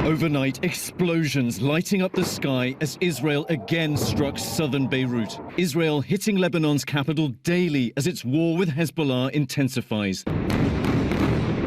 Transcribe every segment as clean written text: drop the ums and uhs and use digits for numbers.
Overnight, explosions lighting up the sky as Israel again struck southern Beirut. Israel hitting Lebanon's capital daily as its war with Hezbollah intensifies.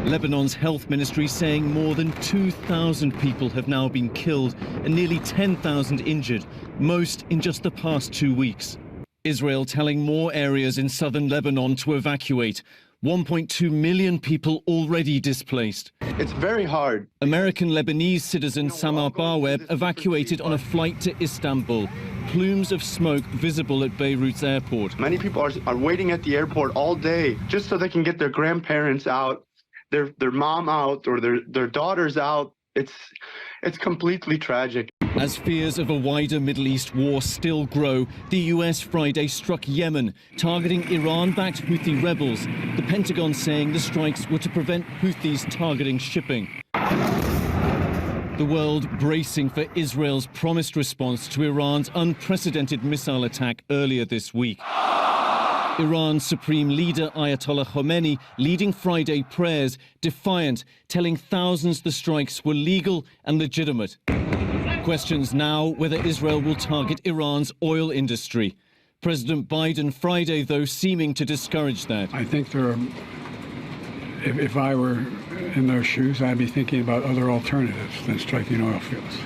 Lebanon's health ministry saying more than 2,000 people have now been killed and nearly 10,000 injured, most in just the past 2 weeks. Israel telling more areas in southern Lebanon to evacuate. 1.2 million people already displaced. It's very hard. American Lebanese citizen Samar Barweb evacuated on a flight to Istanbul. Plumes of smoke visible at Beirut's airport. Many people are waiting at the airport all day just so they can get their grandparents out, their mom out, or their daughters out. It's completely tragic. As fears of a wider Middle East war still grow, the US Friday struck Yemen, targeting Iran-backed Houthi rebels. The Pentagon saying the strikes were to prevent Houthis targeting shipping. The world bracing for Israel's promised response to Iran's unprecedented missile attack earlier this week. Iran's supreme leader Ayatollah Khomeini leading Friday prayers, defiant, telling thousands the strikes were legal and legitimate. Questions now whether Israel will target Iran's oil industry. President Biden Friday, though, seeming to discourage that. I think if I were in their shoes, I'd be thinking about other alternatives than striking oil fields.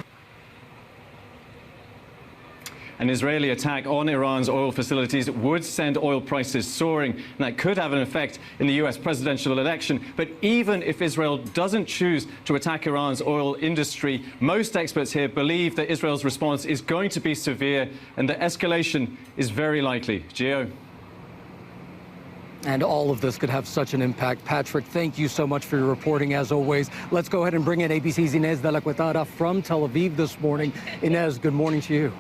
An Israeli attack on Iran's oil facilities would send oil prices soaring, and that could have an effect in the US presidential election. But even if Israel doesn't choose to attack Iran's oil industry, most experts here believe that Israel's response is going to be severe and the escalation is very likely. Gio. And all of this could have such an impact. Patrick, thank you so much for your reporting, as always. Let's go ahead and bring in ABC's Inez de la Cuetada from Tel Aviv this morning. Inez, good morning to you.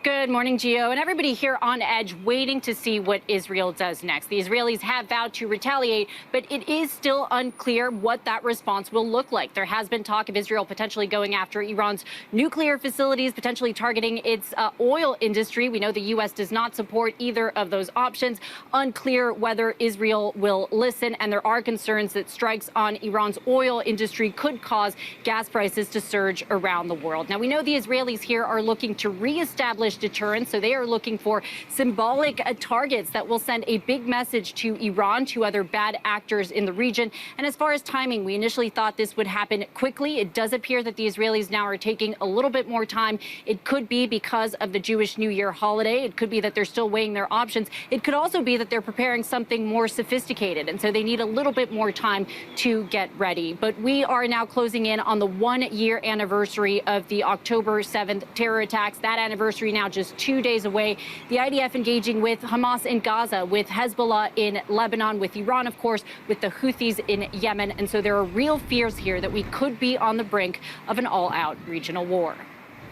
Good morning, Gio, and everybody here on edge waiting to see what Israel does next. The Israelis have vowed to retaliate, but it is still unclear what that response will look like. There has been talk of Israel potentially going after Iran's nuclear facilities, potentially targeting its oil industry. We know the U.S. does not support either of those options. Unclear whether Israel will listen, and there are concerns that strikes on Iran's oil industry could cause gas prices to surge around the world. Now, we know the Israelis here are looking to reestablish deterrence, so they are looking for symbolic targets that will send a big message to Iran, to other bad actors in the region. And as far as timing, we initially thought this would happen quickly. It does appear that the Israelis now are taking a little bit more time. It could be because of the Jewish New Year holiday. It could be that they're still weighing their options. It could also be that they're preparing something more sophisticated, and so they need a little bit more time to get ready. But we are now closing in on the 1-year anniversary of the October 7th terror attacks. That anniversary now just 2 days away. The IDF engaging with Hamas in Gaza, with Hezbollah in Lebanon, with Iran, of course, with the Houthis in Yemen. And so there are real fears here that we could be on the brink of an all-out regional war.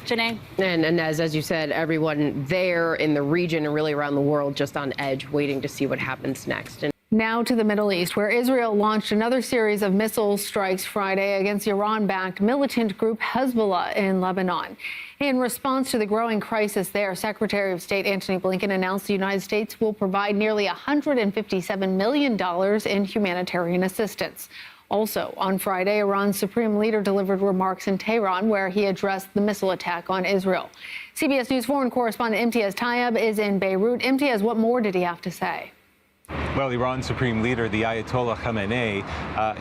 Janae? And as you said, everyone there in the region and really around the world just on edge, waiting to see what happens next. Now to the Middle East, where Israel launched another series of missile strikes Friday against Iran-backed militant group Hezbollah in Lebanon. In response to the growing crisis there, Secretary of State Antony Blinken announced the United States will provide nearly $157 million in humanitarian assistance. Also, on Friday, Iran's supreme leader delivered remarks in Tehran, where he addressed the missile attack on Israel. CBS News foreign correspondent Imtiaz Tayeb is in Beirut. Imtiaz, what more did he have to say? Well, Iran's supreme leader, the Ayatollah Khamenei,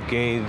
gave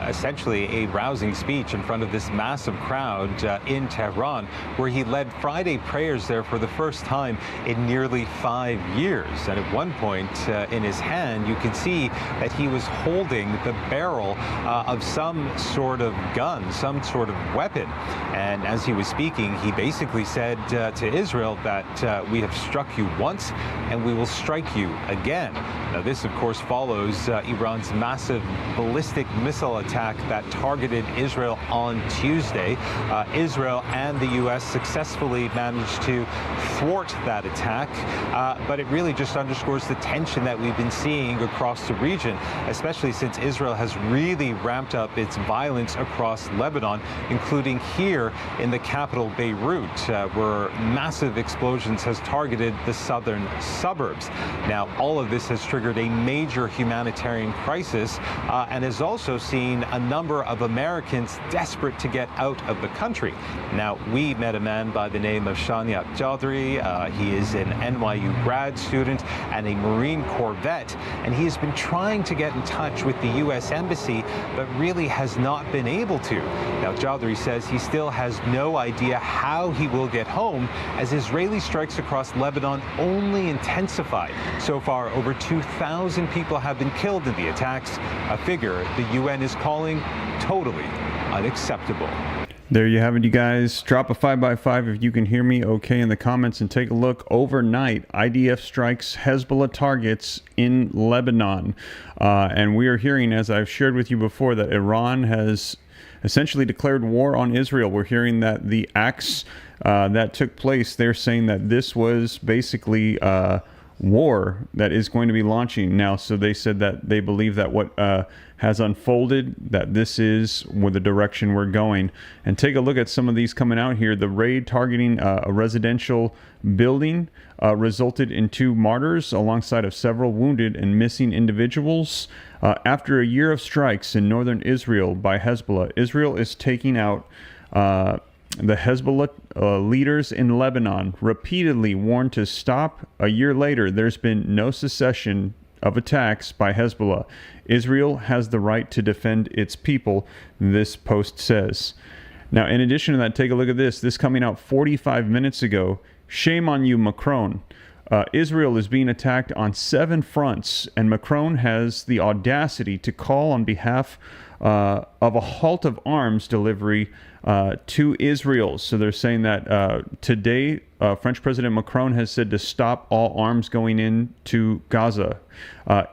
essentially a rousing speech in front of this massive crowd in Tehran, where he led Friday prayers there for the first time in nearly 5 years. And at one point in his hand, you can see that he was holding the barrel of some sort of gun, some sort of weapon. And as he was speaking, he basically said to Israel that we have struck you once and we will strike you again. Now, this, of course, follows Iran's massive ballistic missile attack that targeted Israel on Tuesday. Israel and the U.S. successfully managed to thwart that attack, but it really just underscores the tension that we've been seeing across the region, especially since Israel has really ramped up its violence across Lebanon, including here in the capital, Beirut, where massive explosions has targeted the southern suburbs. Now, all of this has triggered triggered a major humanitarian crisis and has also seen a number of Americans desperate to get out of the country. Now, we met a man by the name of Shania Chaudhry. He is an NYU grad student and a Marine Corps vet, and he has been trying to get in touch with the U.S. Embassy, but really has not been able to. Now, Chaudhry says he still has no idea how he will get home, as Israeli strikes across Lebanon only intensify. So far, over 2,000 people have been killed in the attacks, a figure the UN is calling totally unacceptable. There you have it, you guys. Drop a 5x5 if you can hear me okay in the comments, and take a look. Overnight, IDF strikes Hezbollah targets in Lebanon. And we are hearing, as I've shared with you before, that Iran has essentially declared war on Israel. We're hearing that the acts that took place, they're saying that this was basically war that is going to be launching now. So they said that they believe that what has unfolded, that this is where the direction we're going. And take a look at some of these coming out here. The raid targeting a residential building resulted in 2 martyrs alongside of several wounded and missing individuals. After a year of strikes in northern Israel by Hezbollah, Israel is taking out the Hezbollah leaders in Lebanon, repeatedly warned to stop. A year later, there's been no cessation of attacks by Hezbollah. Israel has the right to defend its people, this post says. Now, in addition to that, take a look at this. This coming out 45 minutes ago. Shame on you, Macron. Israel is being attacked on 7 fronts, and Macron has the audacity to call on behalf of a halt of arms delivery to Israel. So they're saying that today, French President Macron has said to stop all arms going into Gaza.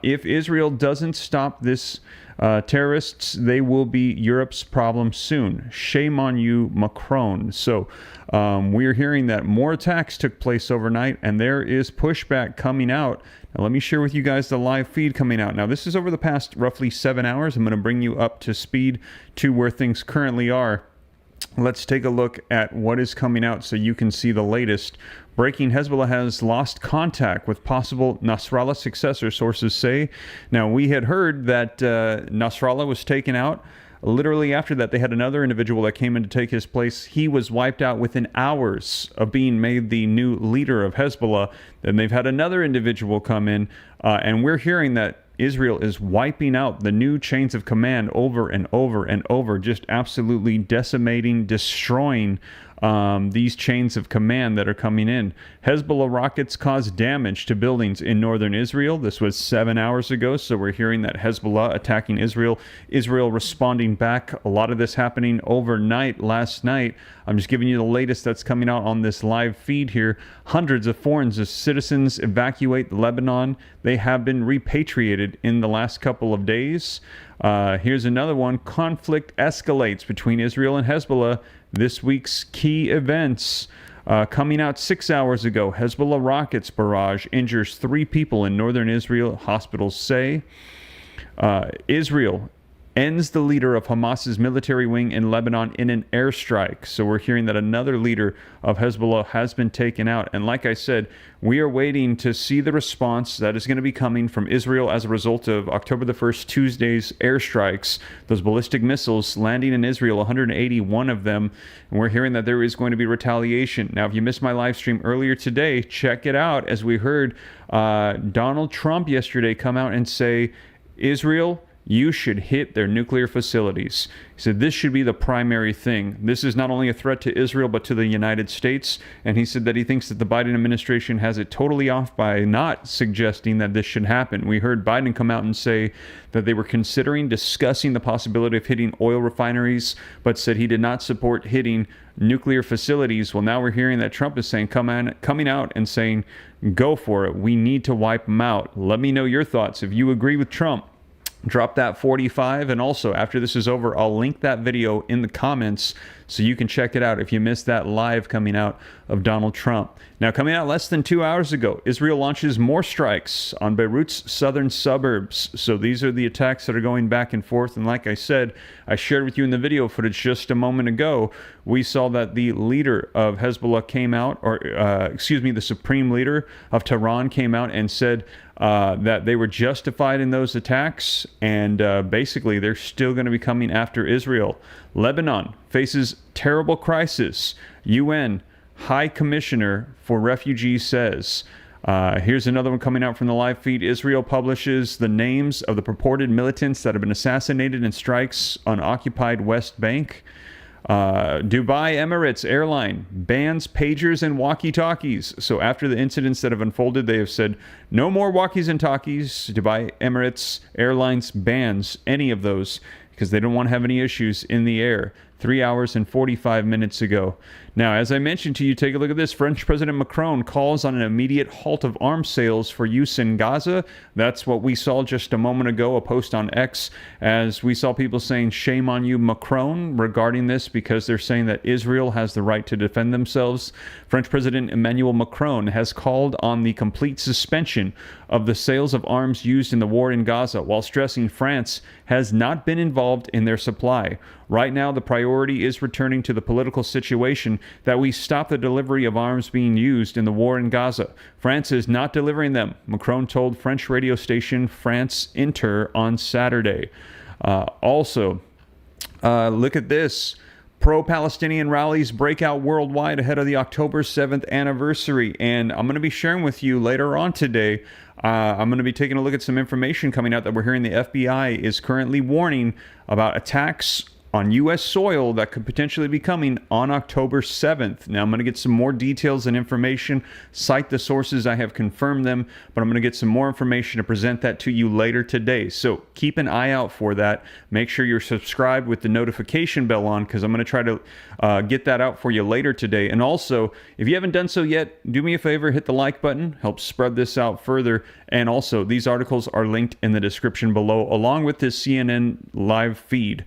If Israel doesn't stop this terrorists, they will be Europe's problem soon. Shame on you, Macron. So we are hearing that more attacks took place overnight, and there is pushback coming out. Now, let me share with you guys the live feed coming out. Now, this is over the past roughly 7 hours. I'm going to bring you up to speed to where things currently are. Let's take a look at what is coming out so you can see the latest. Breaking: Hezbollah has lost contact with possible Nasrallah successor, sources say. Now, we had heard that Nasrallah was taken out. Literally after that, they had another individual that came in to take his place. He was wiped out within hours of being made the new leader of Hezbollah. Then they've had another individual come in, and we're hearing that Israel is wiping out the new chains of command over and over and over, just absolutely decimating, destroying these chains of command that are coming in. Hezbollah rockets caused damage to buildings in northern Israel. This was 7 hours ago, so we're hearing that Hezbollah attacking Israel, Israel responding back. A lot of this happening overnight, last night. I'm just giving you the latest that's coming out on this live feed here. Hundreds of foreign citizens evacuate Lebanon. They have been repatriated in the last couple of days. Here's another one. Conflict escalates between Israel and Hezbollah. This week's key events coming out 6 hours ago. Hezbollah rockets barrage injures 3 people in northern Israel, hospitals say. Israel ends the leader of Hamas's military wing in Lebanon in an airstrike. So we're hearing that another leader of Hezbollah has been taken out. And like I said, we are waiting to see the response that is going to be coming from Israel as a result of October the 1st, Tuesday's airstrikes, those ballistic missiles landing in Israel, 181 of them. And we're hearing that there is going to be retaliation. Now, if you missed my live stream earlier today, check it out. As we heard Donald Trump yesterday come out and say, Israel, you should hit their nuclear facilities. He said this should be the primary thing. This is not only a threat to Israel, but to the United States. And he said that he thinks that the Biden administration has it totally off by not suggesting that this should happen. We heard Biden come out and say that they were discussing the possibility of hitting oil refineries, but said he did not support hitting nuclear facilities. Well, now we're hearing that Trump is saying, coming out and saying, go for it. We need to wipe them out. Let me know your thoughts. If you agree with Trump, drop that 45, and also after this is over, I'll link that video in the comments So you can check it out if you missed that live coming out of Donald Trump. Now, coming out less than 2 hours ago, Israel launches more strikes on Beirut's southern suburbs. So these are the attacks that are going back and forth. And like I said, I shared with you in the video footage just a moment ago, we saw that the leader of Hezbollah came out, the supreme leader of Tehran came out and said that they were justified in those attacks, and basically they're still going to be coming after Israel. Lebanon faces terrible crisis. UN High Commissioner for Refugees says. Here's another one coming out from the live feed. Israel publishes the names of the purported militants that have been assassinated in strikes on occupied West Bank. Dubai Emirates airline bans pagers and walkie-talkies. So after the incidents that have unfolded, they have said no more walkies and talkies. Dubai Emirates Airlines bans any of those because they don't want to have any issues in the air. 3 hours and 45 minutes ago. Now, as I mentioned to you, take a look at this. French President Macron calls on an immediate halt of arms sales for use in Gaza. That's what we saw just a moment ago, a post on X, as we saw people saying, shame on you, Macron, regarding this, because they're saying that Israel has the right to defend themselves. French President Emmanuel Macron has called on the complete suspension of the sales of arms used in the war in Gaza, while stressing France has not been involved in their supply. Right now, the priority is returning to the political situation that we stop the delivery of arms being used in the war in Gaza. France is not delivering them, Macron told French radio station France Inter on Saturday. Also, look at this. Pro-Palestinian rallies break out worldwide ahead of the October 7th anniversary. And I'm going to be sharing with you later on today. I'm going to be taking a look at some information coming out that we're hearing the FBI is currently warning about attacks on U.S. soil that could potentially be coming on October 7th. Now, I'm going to get some more details and information, cite the sources, I have confirmed them, but I'm going to get some more information to present that to you later today. So keep an eye out for that. Make sure you're subscribed with the notification bell on, because I'm going to try to get that out for you later today. And also, if you haven't done so yet, do me a favor, hit the like button, help spread this out further. And also, these articles are linked in the description below, along with this CNN live feed.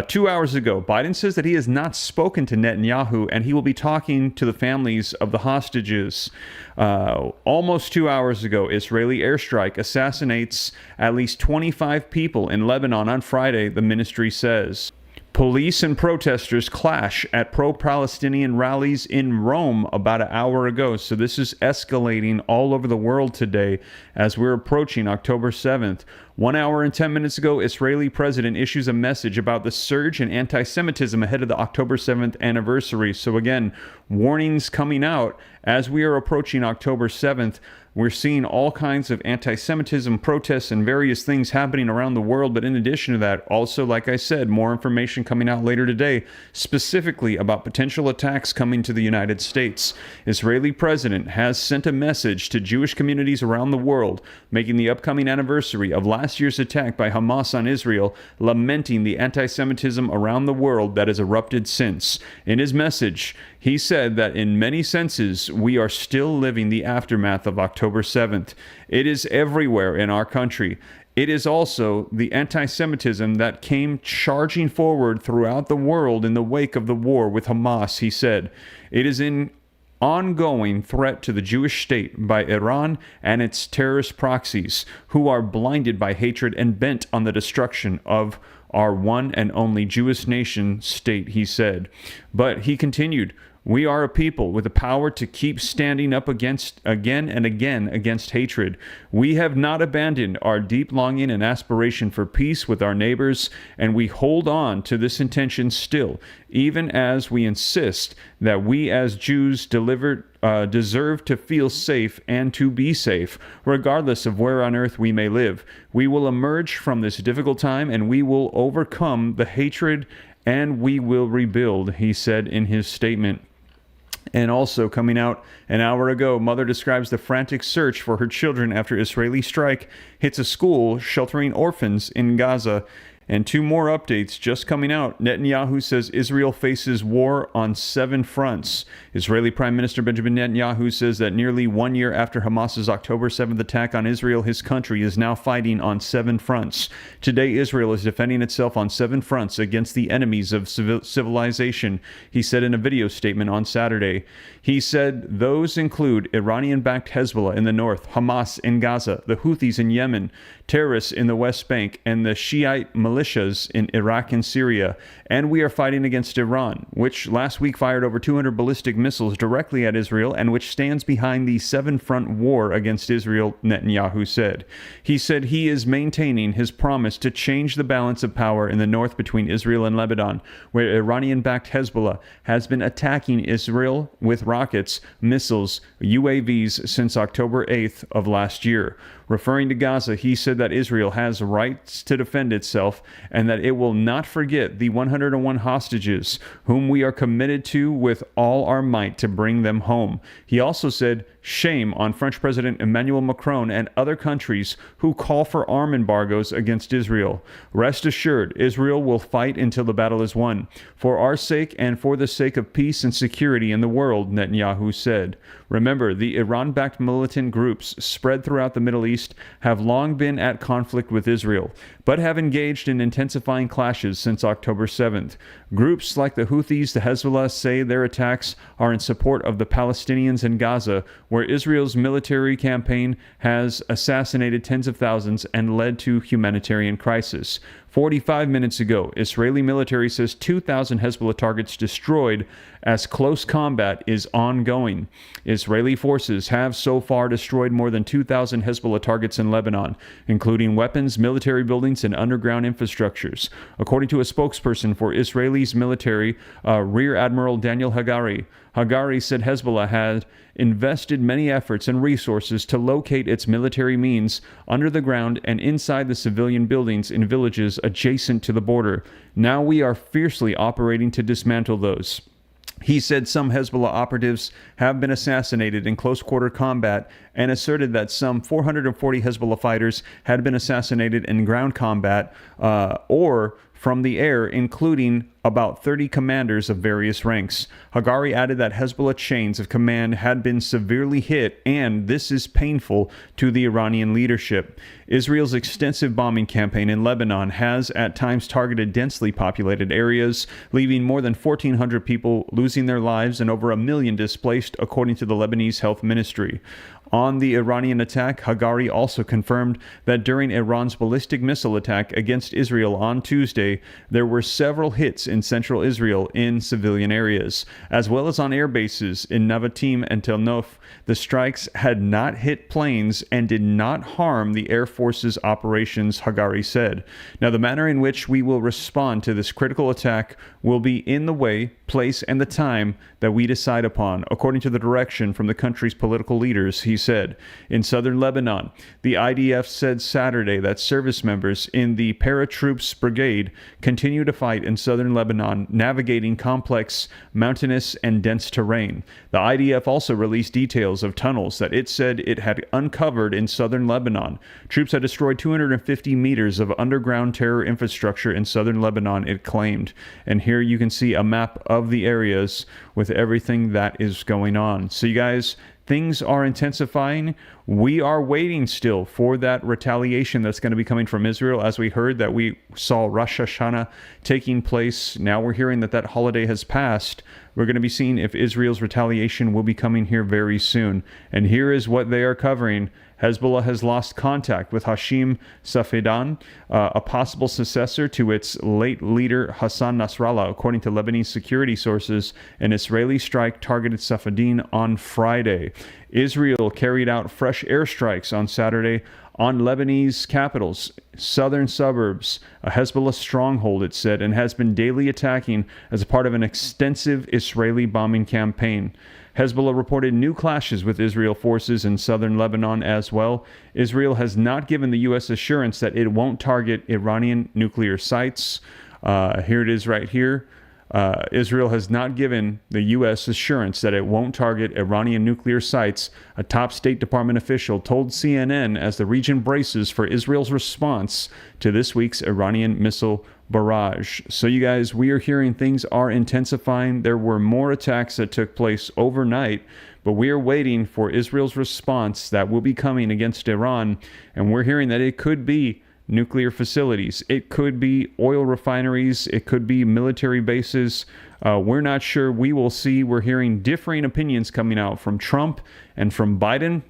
2 hours ago, Biden says that he has not spoken to Netanyahu, and he will be talking to the families of the hostages. Almost 2 hours ago, Israeli airstrike assassinates at least 25 people in Lebanon on Friday, the ministry says. Police and protesters clash at pro-Palestinian rallies in Rome about an hour ago. So this is escalating all over the world today as we're approaching October 7th. 1 hour and 10 minutes ago, Israeli president issues a message about the surge in anti-Semitism ahead of the October 7th anniversary. So again, warnings coming out as we are approaching October 7th. We're seeing all kinds of anti-Semitism protests and various things happening around the world. But in addition to that, also, like I said, more information coming out later today, specifically about potential attacks coming to the United States. Israeli president has sent a message to Jewish communities around the world, making the upcoming anniversary of last year's attack by Hamas on Israel, lamenting the anti-Semitism around the world that has erupted since. In his message, he said that in many senses, we are still living the aftermath of October 7th. It is everywhere in our country. It is also the anti-Semitism that came charging forward throughout the world in the wake of the war with Hamas, he said. It is an ongoing threat to the Jewish state by Iran and its terrorist proxies, who are blinded by hatred and bent on the destruction of our one and only Jewish nation state, he said. But he continued, we are a people with the power to keep standing up against again and again against hatred. We have not abandoned our deep longing and aspiration for peace with our neighbors, and we hold on to this intention still, even as we insist that we as Jews deserve to feel safe and to be safe, regardless of where on earth we may live. We will emerge from this difficult time, and we will overcome the hatred, and we will rebuild, he said in his statement. And also coming out an hour ago, mother describes the frantic search for her children after Israeli strike hits a school sheltering orphans in Gaza. And 2 more updates just coming out. Netanyahu says Israel faces war on 7 fronts. Israeli Prime Minister Benjamin Netanyahu says that nearly 1 year after Hamas's October 7th attack on Israel, his country is now fighting on 7 fronts. Today, Israel is defending itself on 7 fronts against the enemies of civilization, he said in a video statement on Saturday. He said those include Iranian-backed Hezbollah in the north, Hamas in Gaza, the Houthis in Yemen, terrorists in the West Bank, and the Shiite militias in Iraq and Syria. And we are fighting against Iran, which last week fired over 200 ballistic missiles directly at Israel and which stands behind the 7-front war against Israel, Netanyahu said. He said he is maintaining his promise to change the balance of power in the north between Israel and Lebanon, where Iranian-backed Hezbollah has been attacking Israel with rockets, missiles, UAVs since October 8th of last year. Referring to Gaza, he said that Israel has rights to defend itself and that it will not forget the 101 hostages whom we are committed to with all our might to bring them home. He also said, shame on French President Emmanuel Macron and other countries who call for arm embargoes against Israel. Rest assured, Israel will fight until the battle is won. For our sake and for the sake of peace and security in the world, Netanyahu said. Remember, the Iran-backed militant groups spread throughout the Middle East have long been at conflict with Israel, but have engaged in intensifying clashes since October 7th. Groups like the Houthis, the Hezbollah, say their attacks are in support of the Palestinians in Gaza, where Israel's military campaign has assassinated tens of thousands and led to humanitarian crisis. 45 minutes ago, Israeli military says 2,000 Hezbollah targets destroyed as close combat is ongoing. Israeli forces have so far destroyed more than 2,000 Hezbollah targets in Lebanon, including weapons, military buildings, and underground infrastructures. According to a spokesperson for Israel's military, Rear Admiral Daniel Hagari said Hezbollah had invested many efforts and resources to locate its military means under the ground and inside the civilian buildings in villages adjacent to the border. Now we are fiercely operating to dismantle those. He said some Hezbollah operatives have been assassinated in close-quarter combat and asserted that some 440 Hezbollah fighters had been assassinated in ground combat or from the air, including about 30 commanders of various ranks. Hagari added that Hezbollah chains of command had been severely hit, and this is painful to the Iranian leadership. Israel's extensive bombing campaign in Lebanon has at times targeted densely populated areas, leaving more than 1,400 people losing their lives and over 1 million displaced, according to the Lebanese Health Ministry. On the Iranian attack, Hagari also confirmed that during Iran's ballistic missile attack against Israel on Tuesday, there were several hits in central Israel in civilian areas, as well as on air bases in Navatim and Tel Nof. The strikes had not hit planes and did not harm the Air Force's operations, Hagari said. Now, the manner in which we will respond to this critical attack will be in the way, place, and the time that we decide upon, according to the direction from the country's political leaders, he said. In southern Lebanon, the IDF said Saturday that service members in the Paratroops Brigade continue to fight in southern Lebanon, navigating complex, mountainous, and dense terrain. The IDF also released details of tunnels that it said it had uncovered in southern Lebanon. Troops had destroyed 250 meters of underground terror infrastructure in southern Lebanon, it claimed. And here you can see a map of the areas with everything that is going on. So you guys, things are intensifying. We are waiting still for that retaliation that's going to be coming from Israel. As we heard that we saw Rosh Hashanah taking place. Now we're hearing that that holiday has passed. We're going to be seeing if Israel's retaliation will be coming here very soon. And here is what they are covering. Hezbollah has lost contact with Hashim Safedan, a possible successor to its late leader Hassan Nasrallah, according to Lebanese security sources. An Israeli strike targeted Safeddin on Friday. Israel carried out fresh airstrikes on Saturday on Lebanese capital's southern suburbs, a Hezbollah stronghold, it said, and has been daily attacking as a part of an extensive Israeli bombing campaign. Hezbollah reported new clashes with Israel forces in southern Lebanon as well. Israel has not given the U.S. assurance that it won't target Iranian nuclear sites. Here it is right here. Israel has not given the U.S. assurance that it won't target Iranian nuclear sites, a top State Department official told CNN as the region braces for Israel's response to this week's Iranian missile barrage. So you guys, we are hearing things are intensifying. There were more attacks that took place overnight, but we are waiting for Israel's response that will be coming against Iran, and we're hearing that it could be nuclear facilities, it could be oil refineries, it could be military bases. We're not sure. We will see. We're hearing differing opinions coming out from Trump and from Biden.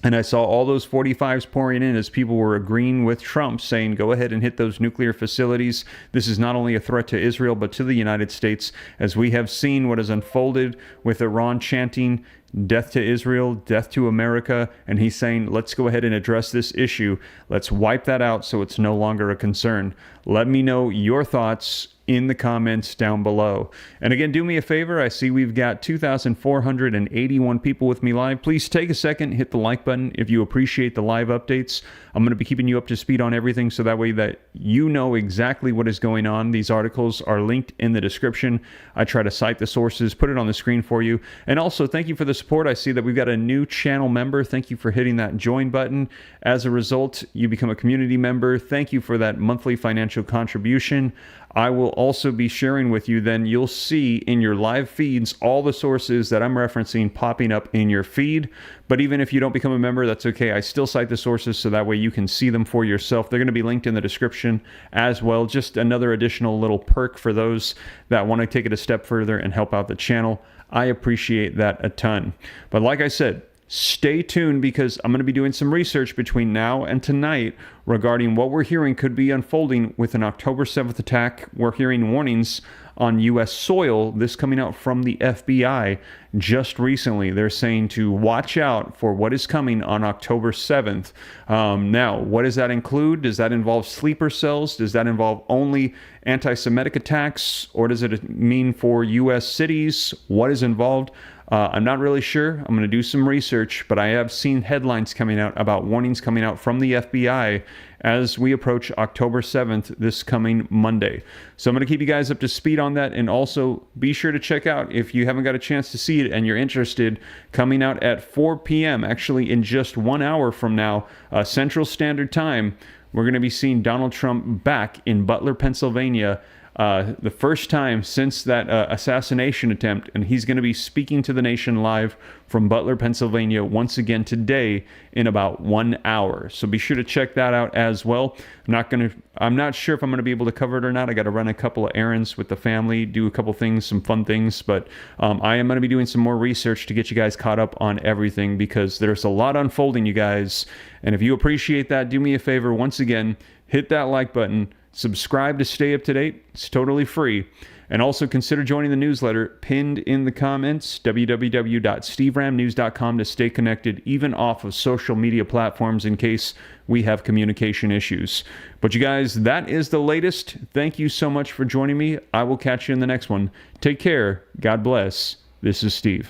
And I saw all those 45s pouring in as people were agreeing with Trump, saying, go ahead and hit those nuclear facilities. This is not only a threat to Israel, but to the United States, as we have seen what has unfolded with Iran chanting death to Israel, death to America. And he's saying, let's go ahead and address this issue. Let's wipe that out so it's no longer a concern. Let me know your thoughts in the comments down below. And again, do me a favor. I see we've got 2,481 people with me live. Please take a second, hit the like button if you appreciate the live updates. I'm going to be keeping you up to speed on everything, so that way that you know exactly what is going on. These articles are linked in the description. I try to cite the sources, put it on the screen for you. And also, thank you for the support. I see that we've got a new channel member. Thank you for hitting that join button. As a result, you become a community member. Thank you for that monthly financial contribution. I will also be sharing with you, then you'll see in your live feeds all the sources that I'm referencing popping up in your feed. But even if you don't become a member, that's okay. I still cite the sources so that way you can see them for yourself. They're going to be linked in the description as well. Just another additional little perk for those that want to take it a step further and help out the channel. I appreciate that a ton. But like I said, stay tuned, because I'm going to be doing some research between now and tonight regarding what we're hearing could be unfolding with an October 7th attack. We're hearing warnings on U.S. soil, this coming out from the FBI just recently. They're saying to watch out for what is coming on October 7th. Now, what does that include? Does that involve sleeper cells? Does that involve only anti-Semitic attacks? Or does it mean for U.S. cities? What is involved? I'm not really sure. I'm going to do some research, but I have seen headlines coming out about warnings coming out from the FBI as we approach October 7th, this coming Monday. So I'm going to keep you guys up to speed on that. And also be sure to check out, if you haven't got a chance to see it and you're interested, coming out at 4 p.m., actually in just 1 hour from now, Central Standard Time, we're going to be seeing Donald Trump back in Butler, Pennsylvania, the first time since that assassination attempt, and he's going to be speaking to the nation live from Butler, Pennsylvania once again today in about 1 hour. So be sure to check that out as well. I'm not sure if I'm going to be able to cover it or not. I got to run a couple of errands with the family, do a couple things, some fun things, but I am going to be doing some more research to get you guys caught up on everything, because there's a lot unfolding, you guys. And if you appreciate that, do me a favor, once again, hit that like button. Subscribe to stay up to date. It's totally free. And also consider joining the newsletter pinned in the comments, www.steveramnews.com, to stay connected even off of social media platforms in case we have communication issues. But you guys, that is the latest. Thank you so much for joining me. I will catch you in the next one. Take care. God bless. This is Steve.